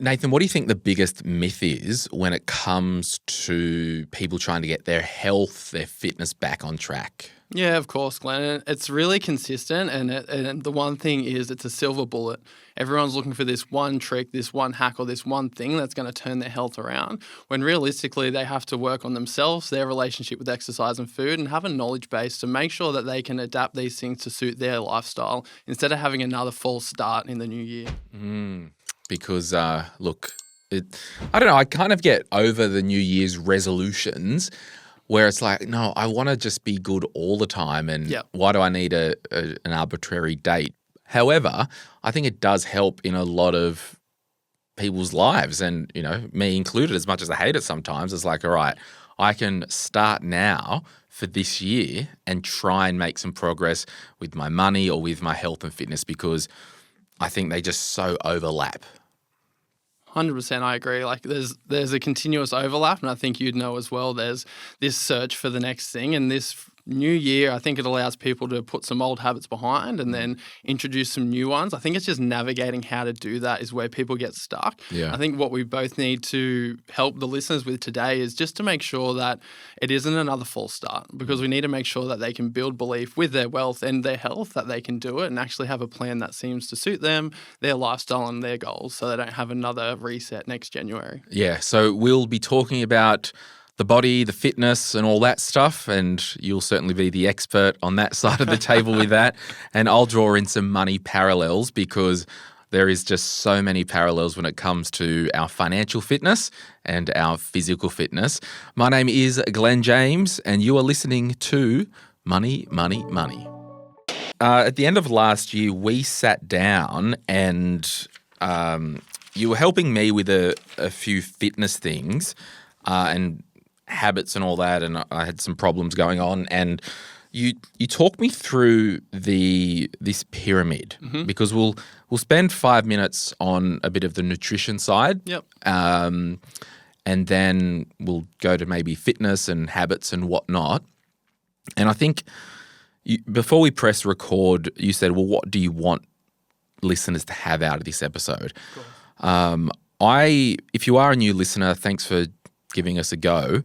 Nathan, what do you think the biggest myth is when it comes to people trying to get their health, their fitness back on track? Yeah, of course, Glenn. It's really consistent, and the one thing is it's a silver bullet. Everyone's looking for this one trick, this one hack, or this one thing that's going to turn their health around, when realistically they have to work on themselves, their relationship with exercise and food, and have a knowledge base to make sure that they can adapt these things to suit their lifestyle instead of having another false start in the new year. Because, look, I don't know, I kind of get over the New Year's resolutions where it's like, no, I want to just be good all the time, and why do I need an arbitrary date? However, I think it does help in a lot of people's lives, and, you know, me included, as much as I hate it sometimes. It's like, all right, I can start now for this year and try and make some progress with my money or with my health and fitness, because I think they just so overlap. 100%, I agree. Like there's a continuous overlap, and I think you'd know as well, there's this search for the next thing, and this new year, I think it allows people to put some old habits behind and then introduce some new ones. I think it's just navigating how to do that is where people get stuck. Yeah. I think what we both need to help the listeners with today is just to make sure that it isn't another false start, because we need to make sure that they can build belief with their wealth and their health that they can do it and actually have a plan that seems to suit them, their lifestyle and their goals, so they don't have another reset next January. Yeah, so we'll be talking about the body, the fitness and all that stuff, and you'll certainly be the expert on that side of the table with that. And I'll draw in some money parallels, because there is just so many parallels when it comes to our financial fitness and our physical fitness. My name is Glen James, and you are listening to Money, Money, Money. At the end of last year, we sat down and you were helping me with a few fitness things and habits and all that, and I had some problems going on, and you talked me through this pyramid, because we'll spend 5 minutes on a bit of the nutrition side, and then we'll go to maybe fitness and habits and whatnot. And I think before we press record, you said, well, what do you want listeners to have out of this episode? If you are a new listener, thanks for giving us a go.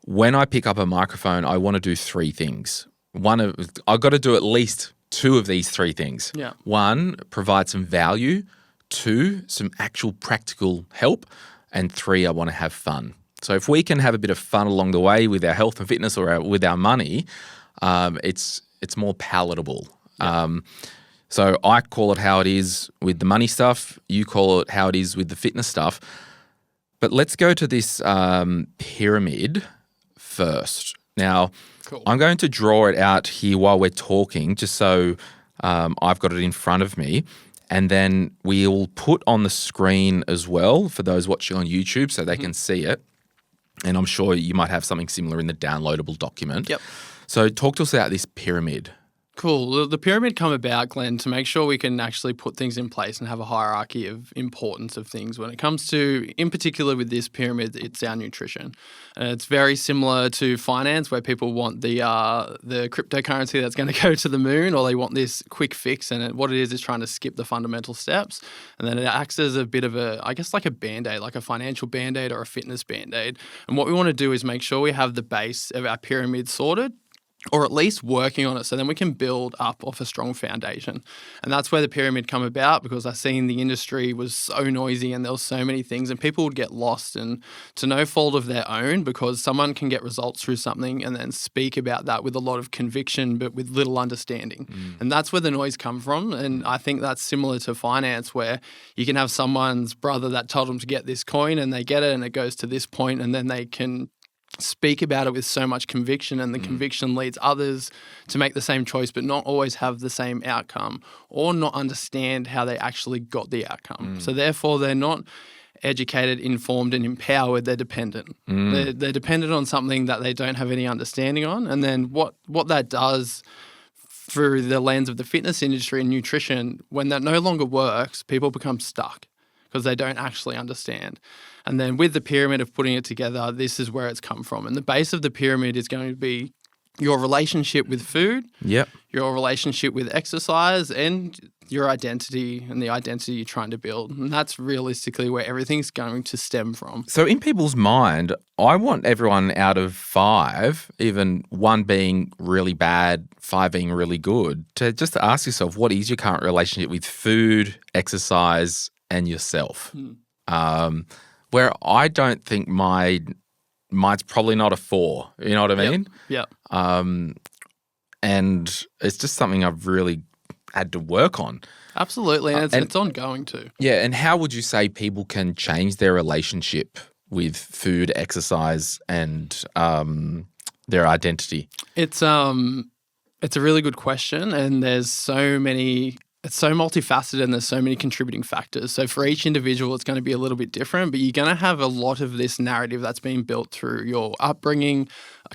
When I pick up a microphone, I want to do three things. I've got to do at least two of these three things. Yeah. One, provide some value. Two, some actual practical help. And three, I want to have fun. So if we can have a bit of fun along the way with our health and fitness or with our money, it's more palatable. Yeah. So I call it how it is with the money stuff. You call it how it is with the fitness stuff. But let's go to this pyramid first. Now, cool. I'm going to draw it out here while we're talking, just so I've got it in front of me. And then we'll put on the screen as well for those watching on YouTube so they can see it. And I'm sure you might have something similar in the downloadable document. Yep. So talk to us about this pyramid. Cool. The pyramid come about, Glenn, to make sure we can actually put things in place and have a hierarchy of importance of things. When it comes to, in particular with this pyramid, it's our nutrition. And it's very similar to finance, where people want the cryptocurrency that's going to go to the moon, or they want this quick fix. And what it is trying to skip the fundamental steps. And then it acts as a bit of like a Band-Aid, like a financial Band-Aid or a fitness Band-Aid. And what we want to do is make sure we have the base of our pyramid sorted, or at least working on it, so then we can build up off a strong foundation. And that's where the pyramid come about, because I seen the industry was so noisy and there was so many things, and people would get lost, and to no fault of their own, because someone can get results through something and then speak about that with a lot of conviction but with little understanding. And that's where the noise come from. And I think that's similar to finance, where you can have someone's brother that told them to get this coin and they get it and it goes to this point, and then they can speak about it with so much conviction, and the conviction leads others to make the same choice but not always have the same outcome, or not understand how they actually got the outcome. So therefore they're not educated, informed and empowered, they're dependent. They're dependent on something that they don't have any understanding on. And then what that does through the lens of the fitness industry and nutrition, when that no longer works, people become stuck because they don't actually understand. And then with the pyramid of putting it together, this is where it's come from. And the base of the pyramid is going to be your relationship with food, Yep. your relationship with exercise, and your identity and the identity you're trying to build. And that's realistically where everything's going to stem from. So in people's mind, I want everyone out of 5, even 1 being really bad, 5 being really good, to just ask yourself, what is your current relationship with food, exercise, and yourself? Where I don't think mine's probably not a 4. You know what I mean? Yep. And it's just something I've really had to work on. Absolutely. And it's ongoing too. Yeah. And how would you say people can change their relationship with food, exercise, and their identity? It's a really good question, and there's so many. It's so multifaceted and there's so many contributing factors. So for each individual, it's going to be a little bit different, but you're going to have a lot of this narrative that's been built through your upbringing,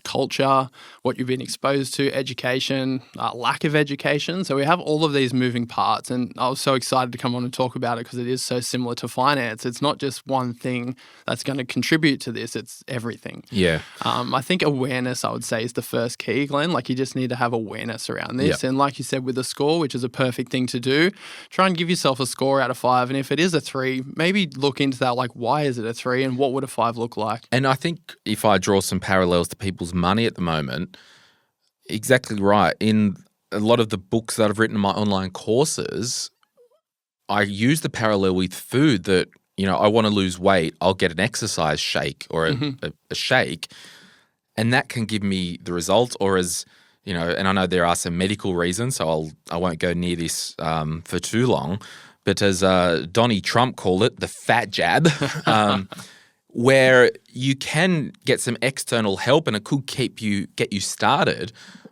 culture, what you've been exposed to, education, lack of education. So we have all of these moving parts, and I was so excited to come on and talk about it because it is so similar to finance. It's not just one thing that's going to contribute to this, it's everything. Yeah. I think awareness, I would say, is the first key, Glenn. Like, you just need to have awareness around this. Yep. And like you said, with a score, which is a perfect thing to do, try and give yourself a score out of 5. And if it is a 3, maybe look into that, like, why is it a 3 and what would a 5 look like? And I think if I draw some parallels to people's money at the moment, exactly right. In a lot of the books that I've written in my online courses, I use the parallel with food that, you know, I want to lose weight, I'll get an exercise shake or a shake, and that can give me the results. Or as, you know, and I know there are some medical reasons, so I won't go near this for too long, but as Donnie Trump called it, the fat jab, where you can get some external help and it could get you started.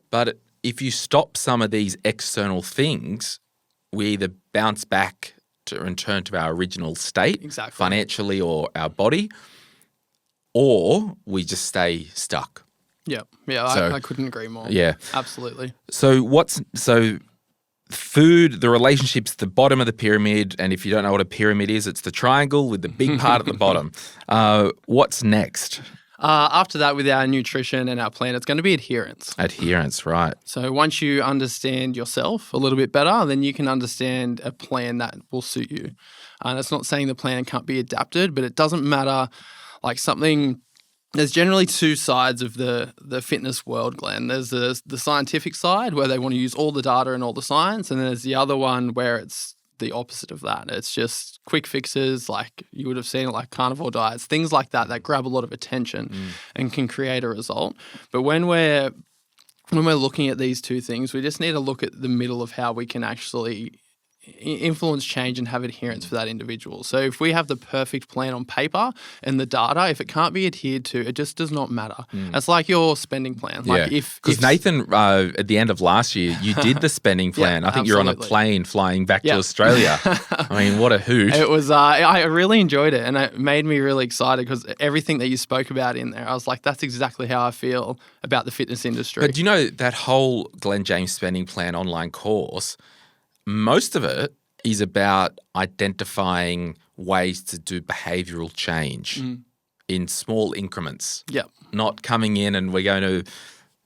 But if you stop some of these external things, we either bounce back to return to our original state, financially or our body, or we just stay stuck. Yeah, I couldn't agree more. Yeah, absolutely. So food, the relationship's the bottom of the pyramid, and if you don't know what a pyramid is, it's the triangle with the big part at the bottom. What's next? After that, with our nutrition and our plan, it's going to be adherence. Adherence, right. So once you understand yourself a little bit better, then you can understand a plan that will suit you. And it's not saying the plan can't be adapted, but it doesn't matter. Like, something, there's generally 2 sides of the fitness world, Glenn. There's the scientific side where they want to use all the data and all the science, and then there's the other one where it's the opposite of that. It's just quick fixes, like you would have seen, like carnivore diets, things like that grab a lot of attention and can create a result. But when we're looking at these 2 things, we just need to look at the middle of how we can actually influence change and have adherence for that individual. So if we have the perfect plan on paper and the data, if it can't be adhered to, it just does not matter. It's like your spending plan. Like, because Nathan, at the end of last year, you did the spending plan. I think you're on a plane flying back to Australia. I mean, what a hoot. It was, I really enjoyed it, and it made me really excited because everything that you spoke about in there, I was like, that's exactly how I feel about the fitness industry. But do you know that whole Glen James spending plan online course, most of it is about identifying ways to do behavioural change in small increments. Yep. Not coming in and we're going to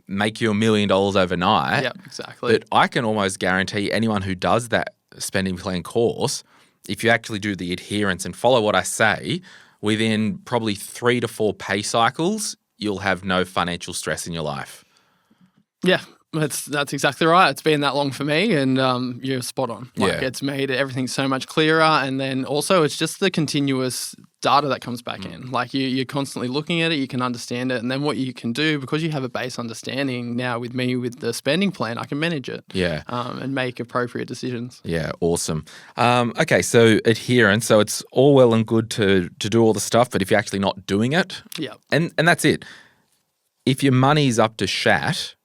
make you $1 million overnight. Yep, exactly. But I can almost guarantee anyone who does that spending plan course, if you actually do the adherence and follow what I say, within probably 3 to 4 pay cycles, you'll have no financial stress in your life. Yeah. That's exactly right. It's been that long for me, and you're spot on. Like, it's made everything so much clearer, and then also it's just the continuous data that comes back in. Like, you're constantly looking at it, you can understand it, and then what you can do, because you have a base understanding now with me with the spending plan, I can manage it and make appropriate decisions. Yeah, awesome. Okay, so adherence. So it's all well and good to do all the stuff, but if you're actually not doing it, and that's it. If your money's up to shat,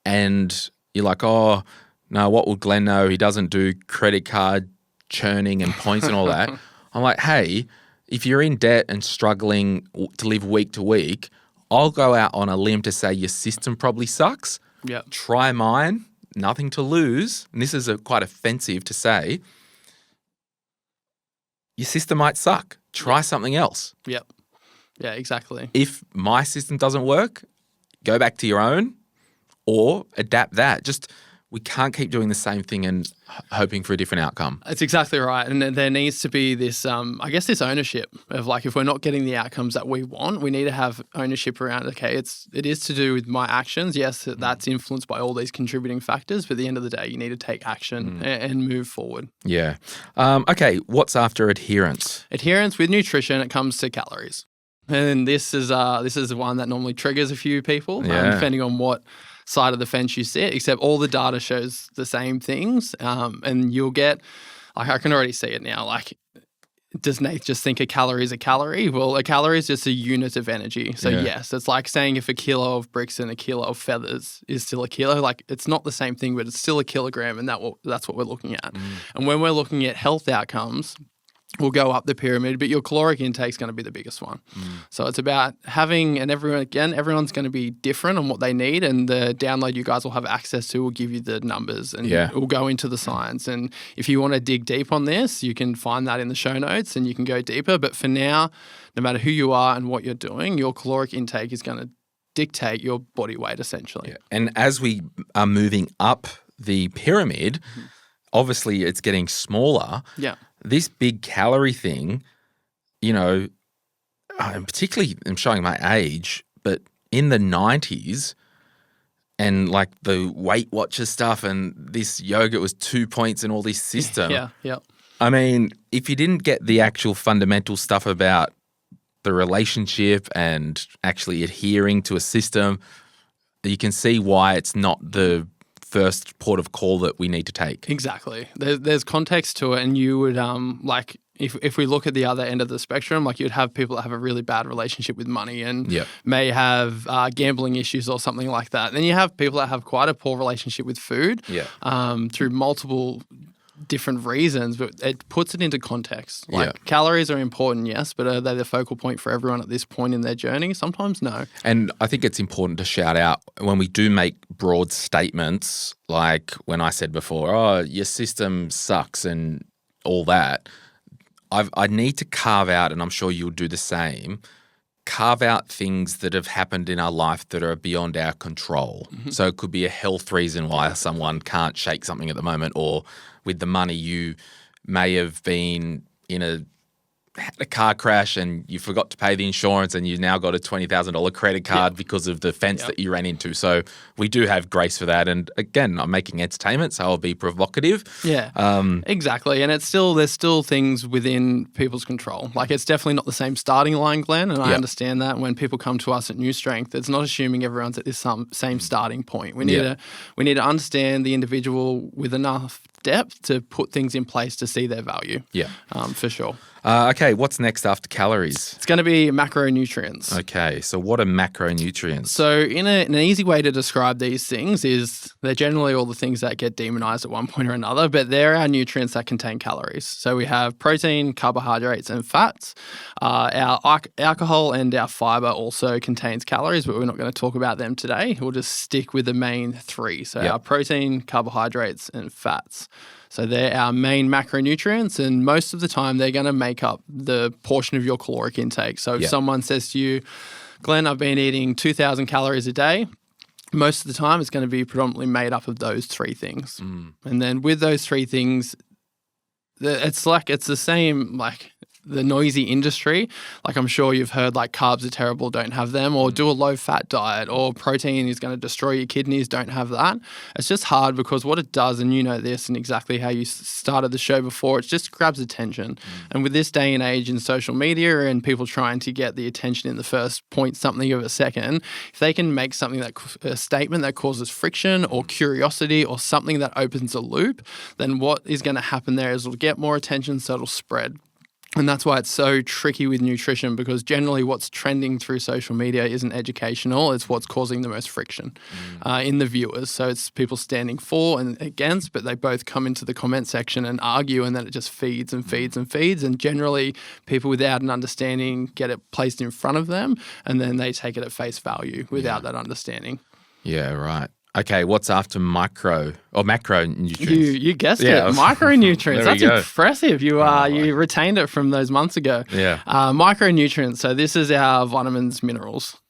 and you're like, oh, no, what would Glenn know? He doesn't do credit card churning and points and all that. I'm like, hey, if you're in debt and struggling to live week to week, I'll go out on a limb to say your system probably sucks. Yeah. Try mine, nothing to lose. And this is quite offensive to say. Your system might suck. Try something else. Yep. Yeah, exactly. If my system doesn't work, go back to your own. or adapt that. Just we can't keep doing the same thing and hoping for a different outcome. That's exactly right. And there needs to be this, this ownership of like, if we're not getting the outcomes that we want, we need to have ownership around, okay, it is to do with my actions. Yes, that's influenced by all these contributing factors, but at the end of the day, you need to take action and move forward. Yeah. Okay, what's after adherence? Adherence with nutrition, it comes to calories. And this is one that normally triggers a few people, depending on what side of the fence you sit, except all the data shows the same things. And you'll get, like, I can already see it now, like, does Nate just think a calorie is a calorie? Well, a calorie is just a unit of energy. So yes, it's like saying if a kilo of bricks and a kilo of feathers is still a kilo, like it's not the same thing, but it's still a kilogram, and that's what we're looking at. And when we're looking at health outcomes, we'll go up the pyramid, but your caloric intake is going to be the biggest one. So it's about having, and everyone's going to be different on what they need, and the download you guys will have access to will give you the numbers, and it will go into the science. And if you want to dig deep on this, you can find that in the show notes and you can go deeper. But for now, no matter who you are and what you're doing, your caloric intake is going to dictate your body weight essentially. And as we are moving up the pyramid, obviously it's getting smaller. This big calorie thing, particularly, I'm showing my age, but in the 90s and like the Weight Watchers stuff and this yogurt was 2 points and all this system. I mean, if you didn't get the actual fundamental stuff about the relationship and actually adhering to a system, you can see why it's not the first port of call that we need to take. Exactly. There's context to it, and you would if we look at the other end of the spectrum, like you'd have people that have a really bad relationship with money and may have gambling issues or something like that. Then you have people that have quite a poor relationship with food through multiple different reasons, but it puts it into context. Like calories are important, yes, but are they the focal point for everyone at this point in their journey? Sometimes no. And I think it's important to shout out when we do make broad statements, like when I said before, oh, your system sucks and all that, I need to carve out, and I'm sure you'll do the same, carve out things that have happened in our life that are beyond our control. So it could be a health reason why someone can't shake something at the moment, or with the money you may have been had a car crash and you forgot to pay the insurance and you now got a $20,000 credit card because of the fence that you ran into. So we do have grace for that. And again, I'm making entertainment, so I'll be provocative. Exactly. And there's still things within people's control. Like it's definitely not the same starting line, Glenn, and I understand that. When people come to us at New Strength, it's not assuming everyone's at this same starting point. We need to understand the individual with enough depth to put things in place to see their value. For sure. Okay, what's next after calories? It's going to be macronutrients. Okay, so what are macronutrients? So in an easy way to describe these things is they're generally all the things that get demonized at one point or another, but they're our nutrients that contain calories. So we have protein, carbohydrates, and fats. Our alcohol and our fiber also contains calories, but we're not going to talk about them today. We'll just stick with the main three. So our protein, carbohydrates, and fats. So they're our main macronutrients, and most of the time they're going to make up the portion of your caloric intake. So if someone says to you, Glenn, I've been eating 2,000 calories a day, most of the time it's going to be predominantly made up of those three things. And then with those three things, it's the same like the noisy industry. Like I'm sure you've heard like carbs are terrible, don't have them, or do a low fat diet, or protein is going to destroy your kidneys, don't have that. It's just hard because what it does, and you know this and exactly how you started the show before, it just grabs attention. And with this day and age in social media and people trying to get the attention in the first point something of a second, if they can make something a statement that causes friction or curiosity or something that opens a loop, then what is going to happen there is it'll get more attention, so it'll spread. And that's why it's so tricky with nutrition, because generally what's trending through social media isn't educational. It's what's causing the most friction in the viewers. So it's people standing for and against, but they both come into the comment section and argue, and then it just feeds and feeds and feeds. And generally people without an understanding get it placed in front of them, and then they take it at face value without that understanding. Yeah, right. Okay, what's after macronutrients? You guessed it, micronutrients. That's impressive. You retained it from those months ago. Yeah. Micronutrients. So this is our vitamins, minerals.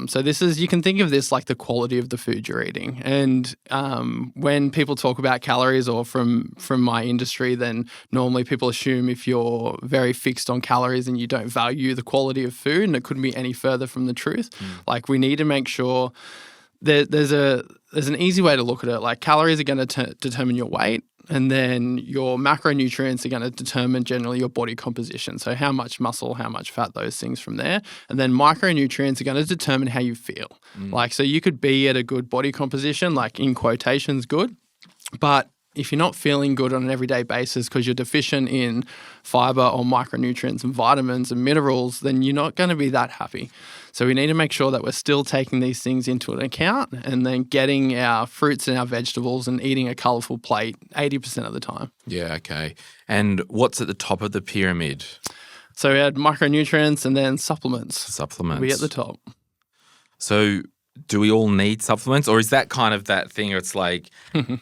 So this is, you can think of this like the quality of the food you're eating. And when people talk about calories, or from my industry, then normally people assume if you're very fixed on calories and you don't value the quality of food, and it couldn't be any further from the truth. Like, we need to make sure there's an easy way to look at it. Like, calories are going to determine your weight, and then your macronutrients are going to determine generally your body composition. So how much muscle, how much fat, those things from there. And then micronutrients are going to determine how you feel. Like, so you could be at a good body composition, like in quotations good, but if you're not feeling good on an everyday basis because you're deficient in fiber or micronutrients and vitamins and minerals, then you're not going to be that happy. So we need to make sure that we're still taking these things into an account, and then getting our fruits and our vegetables and eating a colourful plate 80% of the time. Yeah, okay. And what's at the top of the pyramid? So we had micronutrients and then supplements. Supplements. We at the top. So do we all need supplements, or is that kind of that thing where it's like,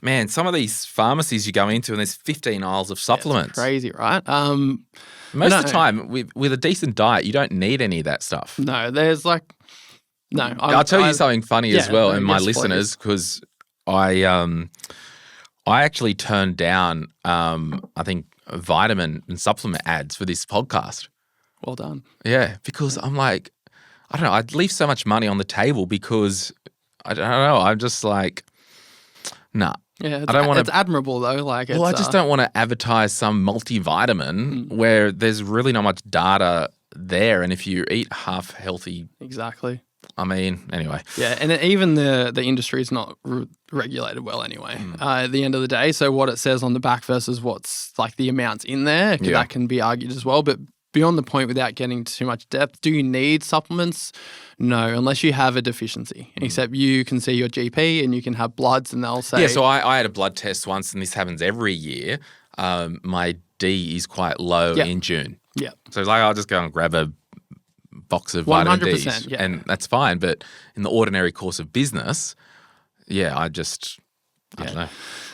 man, some of these pharmacies you go into and there's 15 aisles of supplements. Yeah, it's crazy, right? Most of the time, with a decent diet, you don't need any of that stuff. No, there's like, no. I'll tell you something funny as well, and my listeners, because I actually turned down, I think, vitamin and supplement ads for this podcast. Well done. Yeah, because I'm like, I don't know, I'd leave so much money on the table because, I don't know, I'm just like, nah. Yeah, I don't want to. It's admirable though. Like, well, I just don't want to advertise some multivitamin where there's really not much data there, and if you eat half healthy, exactly. I mean, anyway. Yeah, and even the industry is not regulated well anyway. At the end of the day, so what it says on the back versus what's like the amounts in there, that can be argued as well. But beyond the point, without getting too much depth, do you need supplements? No, unless you have a deficiency. Except you can see your GP and you can have bloods and they'll say... Yeah, so I had a blood test once, and this happens every year. My D is quite low in June. Yeah. So it's like, I'll just go and grab a box of vitamin Ds, and that's fine. But in the ordinary course of business, I don't know.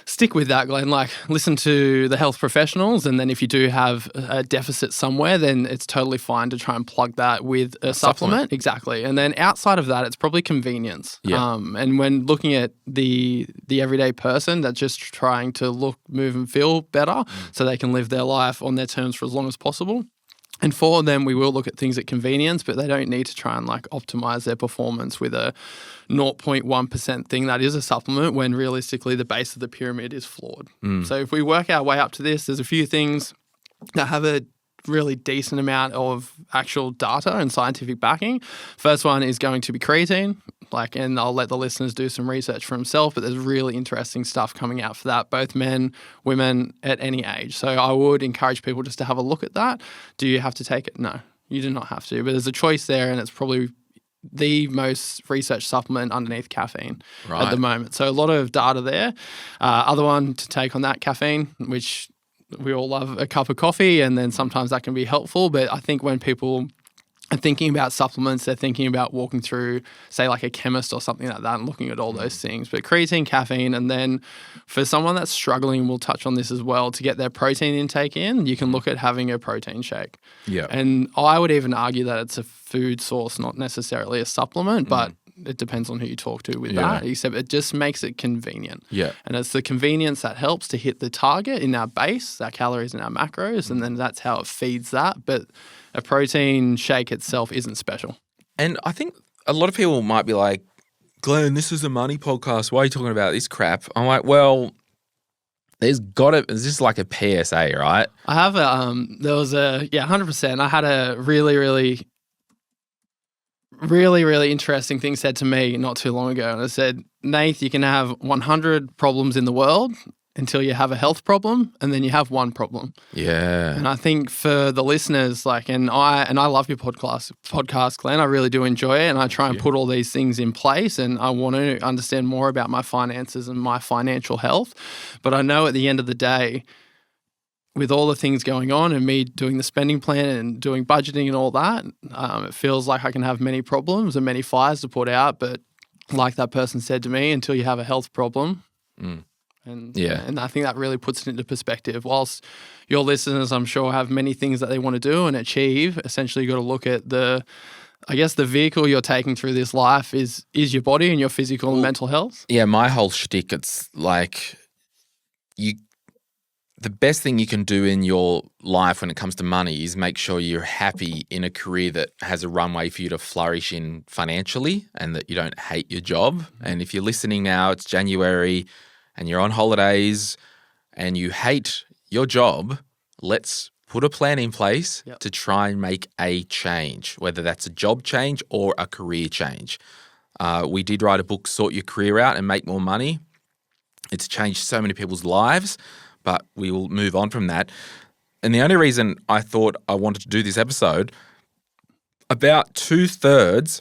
Stick with that, Glenn. Like, listen to the health professionals, and then if you do have a deficit somewhere, then it's totally fine to try and plug that with a supplement. Exactly. And then outside of that, it's probably convenience. Yeah. And when looking at the everyday person that's just trying to look, move, and feel better so they can live their life on their terms for as long as possible. And for them, we will look at things at convenience, but they don't need to try and like optimize their performance with a 0.1% thing that is a supplement, when realistically the base of the pyramid is flawed. So if we work our way up to this, there's a few things that have a really decent amount of actual data and scientific backing. First one is going to be creatine. And I'll let the listeners do some research for themselves, but there's really interesting stuff coming out for that, both men, women, at any age. So I would encourage people just to have a look at that. Do you have to take it? No, you do not have to, but there's a choice there, and it's probably the most researched supplement underneath caffeine at the moment. So a lot of data there. Other one to take on that, caffeine, which we all love a cup of coffee, and then sometimes that can be helpful. But I think when people are thinking about supplements, they're thinking about walking through, say, like a chemist or something like that and looking at all those things. But creatine, caffeine, and then for someone that's struggling, we'll touch on this as well, to get their protein intake in, you can look at having a protein shake. Yeah. And I would even argue that it's a food source, not necessarily a supplement, but it depends on who you talk to with that, except it just makes it convenient. Yeah. And it's the convenience that helps to hit the target in our base, our calories and our macros, and then that's how it feeds that. But a protein shake itself isn't special. And I think a lot of people might be like, Glenn, this is a money podcast. Why are you talking about this crap? I'm like, well, it's just like a PSA, right? I have there was 100%. I had a really interesting thing said to me not too long ago. And it said, Nath, you can have 100 problems in the world until you have a health problem, and then you have one problem. Yeah. And I think for the listeners, and I love your podcast, Glenn. I really do enjoy it, and I try and put all these things in place, and I want to understand more about my finances and my financial health. But I know at the end of the day, with all the things going on and me doing the spending plan and doing budgeting and all that, it feels like I can have many problems and many fires to put out. But like that person said to me, until you have a health problem. And I think that really puts it into perspective. Whilst your listeners, I'm sure, have many things that they want to do and achieve, essentially you've got to look at I guess the vehicle you're taking through this life is your body and your physical and mental health. Yeah, my whole shtick, it's like the best thing you can do in your life when it comes to money is make sure you're happy in a career that has a runway for you to flourish in financially and that you don't hate your job. And if you're listening now, it's January and you're on holidays and you hate your job, let's put a plan in place to try and make a change, whether that's a job change or a career change. We did write a book, Sort Your Career Out and Make More Money. It's changed so many people's lives. But we will move on from that. And the only reason I thought I wanted to do this episode, about 2/3,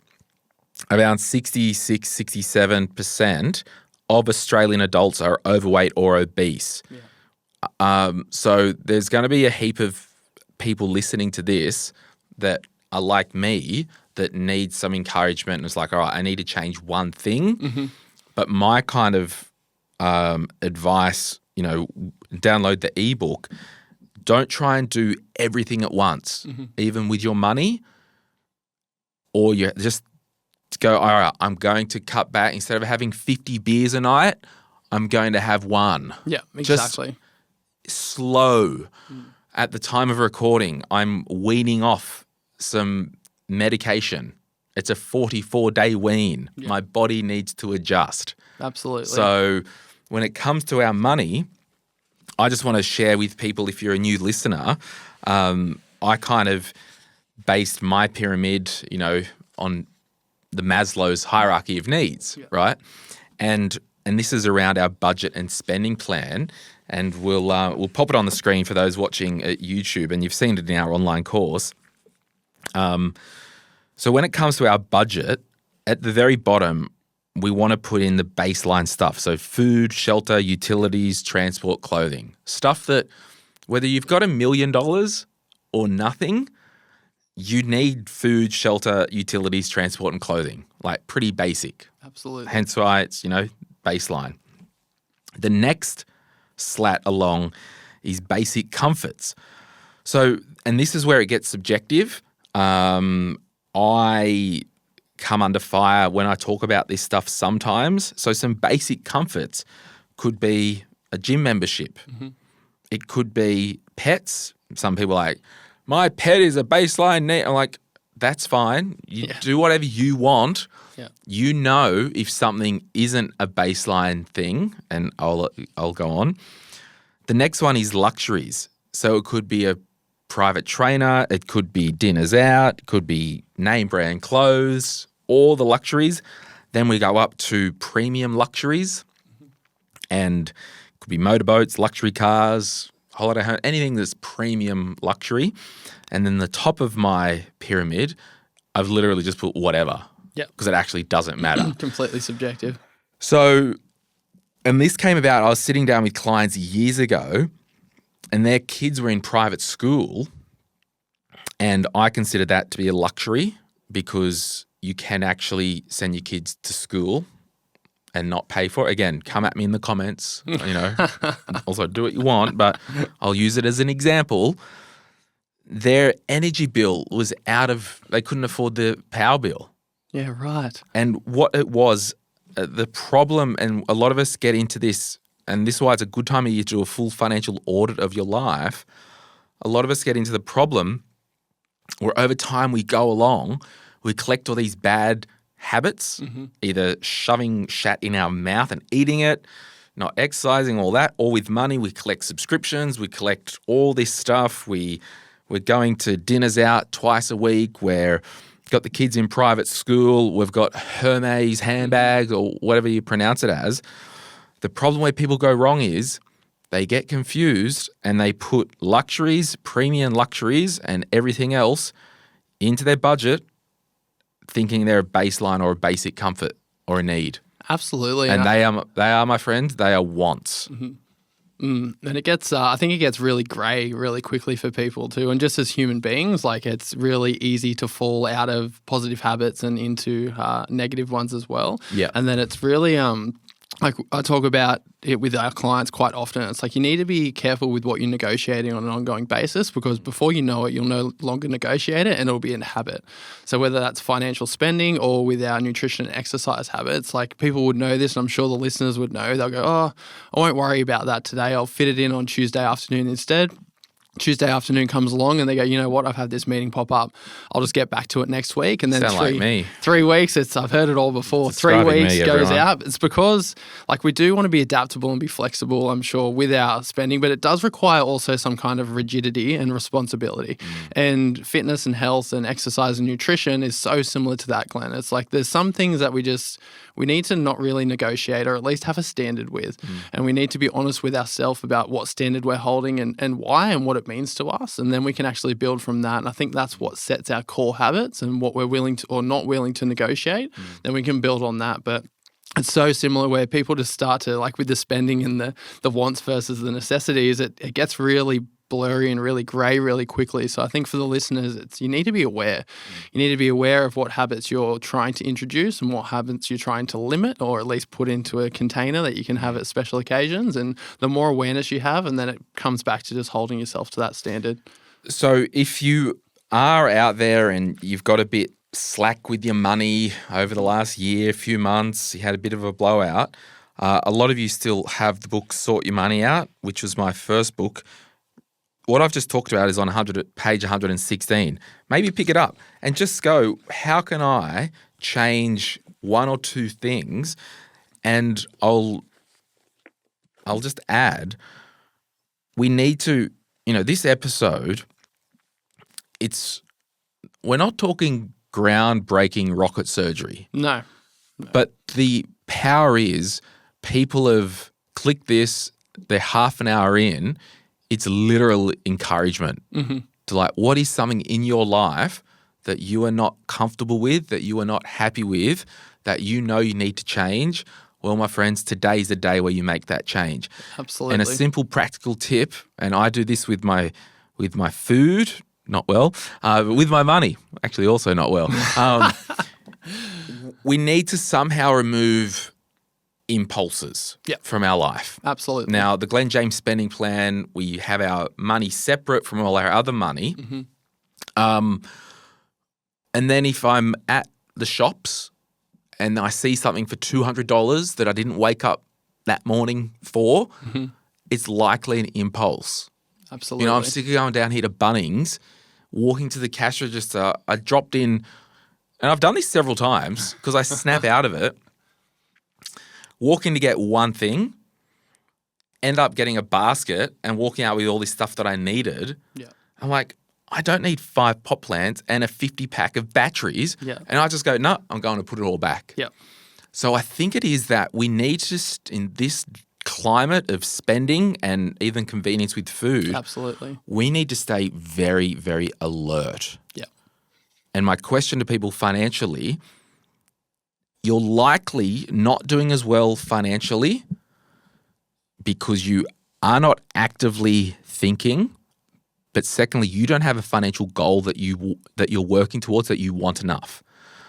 around 66, 67% of Australian adults are overweight or obese. Yeah. So there's going to be a heap of people listening to this that are like me that need some encouragement. And it's like, all right, I need to change one thing. Mm-hmm. But my kind of advice, download the ebook. Don't try and do everything at once, even with your money. Or you just go, all right, I'm going to cut back. Instead of having 50 beers a night, I'm going to have one. Yeah, exactly. Just slow. At the time of recording, I'm weaning off some medication. It's a 44-day wean. Yeah. My body needs to adjust. Absolutely. So when it comes to our money, I just want to share with people, if you're a new listener, I kind of based my pyramid, on the Maslow's hierarchy of needs, right? And this is around our budget and spending plan. And we'll pop it on the screen for those watching at YouTube, and you've seen it in our online course. So when it comes to our budget, at the very bottom, we want to put in the baseline stuff. So food, shelter, utilities, transport, clothing. Stuff that whether you've got $1 million or nothing, you need food, shelter, utilities, transport, and clothing. Like pretty basic. Absolutely. Hence why it's, baseline. The next slat along is basic comforts. So, and this is where it gets subjective. I come under fire when I talk about this stuff sometimes. So some basic comforts could be a gym membership. Mm-hmm. It could be pets. Some people are like, my pet is a baseline need. I'm like, that's fine. You do whatever you want. Yeah. If something isn't a baseline thing, and I'll go on. The next one is luxuries. So it could be a private trainer. It could be dinners out. It could be name brand clothes, all the luxuries. Then we go up to premium luxuries, and it could be motorboats, luxury cars, holiday home, anything that's premium luxury. And then the top of my pyramid, I've literally just put whatever. Yeah. Because it actually doesn't matter. Completely subjective. So, and this came about, I was sitting down with clients years ago, and their kids were in private school, and I consider that to be a luxury because you can actually send your kids to school and not pay for it. Again, come at me in the comments, also do what you want, but I'll use it as an example. Their energy bill was they couldn't afford the power bill. Yeah, right. And what it was, the problem, and a lot of us get into this, and this is why it's a good time of year to do a full financial audit of your life. A lot of us get into the problem where over time we go along, we collect all these bad habits, either shoving shat in our mouth and eating it, not exercising, all that, or with money, we collect subscriptions, we collect all this stuff. We're going to dinners out twice a week. We've got the kids in private school. We've got Hermes handbags or whatever you pronounce it as. The problem where people go wrong is they get confused and they put luxuries, premium luxuries, and everything else into their budget thinking they're a baseline or a basic comfort or a need. Absolutely. And they are, my friends, they are wants. Mm-hmm. And it gets, I think it gets really grey really quickly for people too. And just as human beings, like it's really easy to fall out of positive habits and into negative ones as well. Yeah. And then it's really, like I talk about it with our clients quite often. It's like you need to be careful with what you're negotiating on an ongoing basis, because before you know it, you'll no longer negotiate it and it'll be a habit. So whether that's financial spending or with our nutrition and exercise habits, like people would know this, and I'm sure the listeners would know. They'll go, oh, I won't worry about that today. I'll fit it in on Tuesday afternoon instead. Tuesday afternoon comes along and they go, you know what, I've had this meeting pop up. I'll just get back to it next week. And then Sound like me. 3 weeks, I've heard it all before. Describing 3 weeks me, goes everyone. out. It's because like we do want to be adaptable and be flexible, I'm sure, with our spending, but it does require also some kind of rigidity and responsibility. And fitness and health and exercise and nutrition is so similar to that, Glenn. It's like there's some things that we need to not really negotiate, or at least have a standard with. And we need to be honest with ourselves about what standard we're holding and why and what it means to us. And then we can actually build from that. And I think that's what sets our core habits and what we're willing to or not willing to negotiate. Then we can build on that. But it's so similar where people just start to, like with the spending and the wants versus the necessities, it gets really blurry and really grey really quickly. So I think for the listeners, you need to be aware. You need to be aware of what habits you're trying to introduce and what habits you're trying to limit, or at least put into a container that you can have at special occasions. And the more awareness you have, and then it comes back to just holding yourself to that standard. So if you are out there and you've got a bit slack with your money over the last year, few months, you had a bit of a blowout, a lot of you still have the book Sort Your Money Out, which was my first book. What I've just talked about is on page 116. Maybe pick it up and just go, how can I change one or two things? And I'll just add, we need to, this episode, we're not talking groundbreaking rocket surgery. No. But the power is people have clicked this, they're half an hour in, it's literal encouragement to like, what is something in your life that you are not comfortable with, that you are not happy with, that you know you need to change? Well, my friends, today's the day where you make that change. Absolutely. And a simple practical tip, and I do this with my food, not well, but with my money, actually also not well. We need to somehow remove impulses from our life. Absolutely. Now, the Glen James spending plan, we have our money separate from all our other money. And then if I'm at the shops and I see something for $200 that I didn't wake up that morning for, it's likely an impulse. Absolutely. I'm sick of going down here to Bunnings, walking to the cash register. I dropped in, and I've done this several times because I snap out of it. Walk in to get one thing, end up getting a basket and walking out with all this stuff that I needed. Yeah. I'm like, I don't need 5 pot plants and a 50-pack of batteries. Yeah. And I just go, no, I'm going to put it all back. Yeah. So I think it is that we need to, in this climate of spending and even convenience with food, Absolutely. we need to stay very, very alert. Yeah. And my question to people financially, you're likely not doing as well financially because you are not actively thinking, but secondly, you don't have a financial goal that you're working towards that you want enough.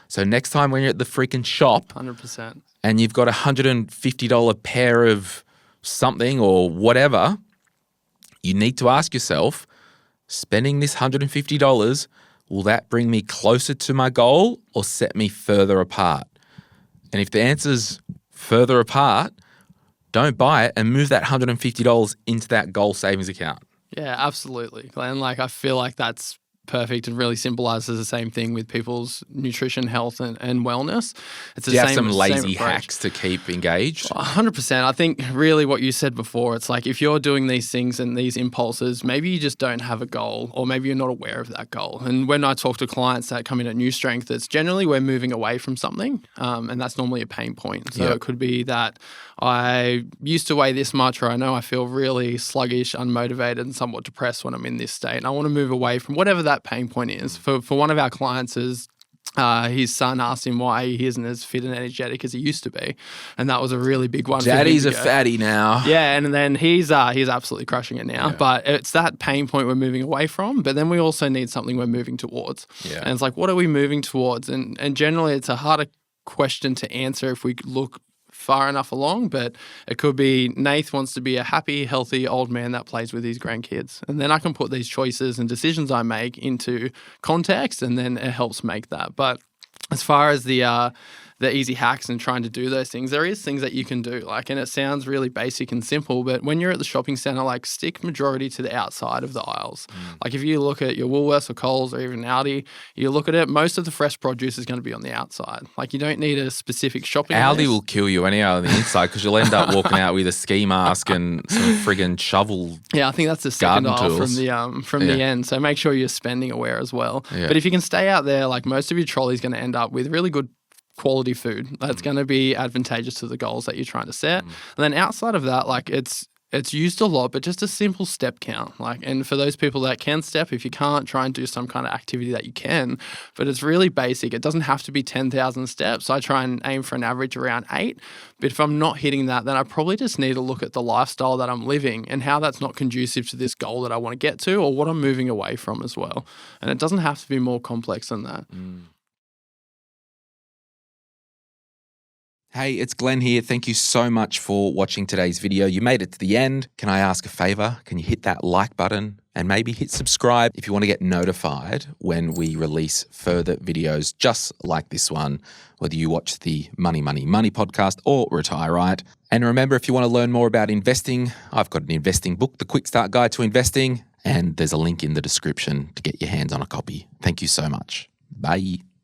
So next time when you're at the freaking shop 100%. and you've got a $150 pair of something or whatever, you need to ask yourself, spending this $150, will that bring me closer to my goal or set me further apart? And if the answer's further apart, don't buy it and move that $150 into that goal savings account. Yeah, absolutely, Glenn. Like, I feel like that's perfect and really symbolizes the same thing with people's nutrition, health, and wellness. It's the Do you have same, some lazy same approach. hacks to keep engaged? 100%. I think really what you said before, it's like if you're doing these things and these impulses, maybe you just don't have a goal or maybe you're not aware of that goal. And when I talk to clients that come in at New Strength, it's generally we're moving away from something and that's normally a pain point. So it could be that I used to weigh this much, or I know I feel really sluggish, unmotivated, and somewhat depressed when I'm in this state. And I want to move away from whatever that pain point is. For one of our clients is his son asked him why he isn't as fit and energetic as he used to be. And that was a really big one. Daddy's for a him fatty now. Yeah, and then he's absolutely crushing it now. Yeah. But it's that pain point we're moving away from. But then we also need something we're moving towards. Yeah. And it's like, what are we moving towards? And generally it's a harder question to answer if we look far enough along, but it could be Nath wants to be a happy, healthy old man that plays with his grandkids. And then I can put these choices and decisions I make into context, and then it helps make that. But as far as the easy hacks and trying to do those things, there is things that you can do. Like, and it sounds really basic and simple, but when you're at the shopping center, like, stick majority to the outside of the aisles. Like, if you look at your Woolworths or Coles or even Aldi, you look at it, most of the fresh produce is going to be on the outside. Like, you don't need a specific shopping Aldi list. will kill you anyhow on the inside because you'll end up walking out with a ski mask and some friggin' shovel. Yeah, I think that's the second garden aisle tools. from the end. So make sure you're spending aware as well. Yeah. But if you can stay out there, like, most of your trolley is going to end up with really good quality food that's going to be advantageous to the goals that you're trying to set. And then outside of that, like, it's used a lot, but just a simple step count. Like, and for those people that can step, if you can't, try and do some kind of activity that you can. But it's really basic. It doesn't have to be 10,000 steps. I try and aim for an average around 8. But if I'm not hitting that, then I probably just need to look at the lifestyle that I'm living and how that's not conducive to this goal that I want to get to, or what I'm moving away from as well. And it doesn't have to be more complex than that. Hey, it's Glenn here. Thank you so much for watching today's video. You made it to the end. Can I ask a favor? Can you hit that like button and maybe hit subscribe if you want to get notified when we release further videos just like this one, whether you watch the Money, Money, Money podcast or Retire Right. And remember, if you want to learn more about investing, I've got an investing book, The Quick Start Guide to Investing, and there's a link in the description to get your hands on a copy. Thank you so much. Bye.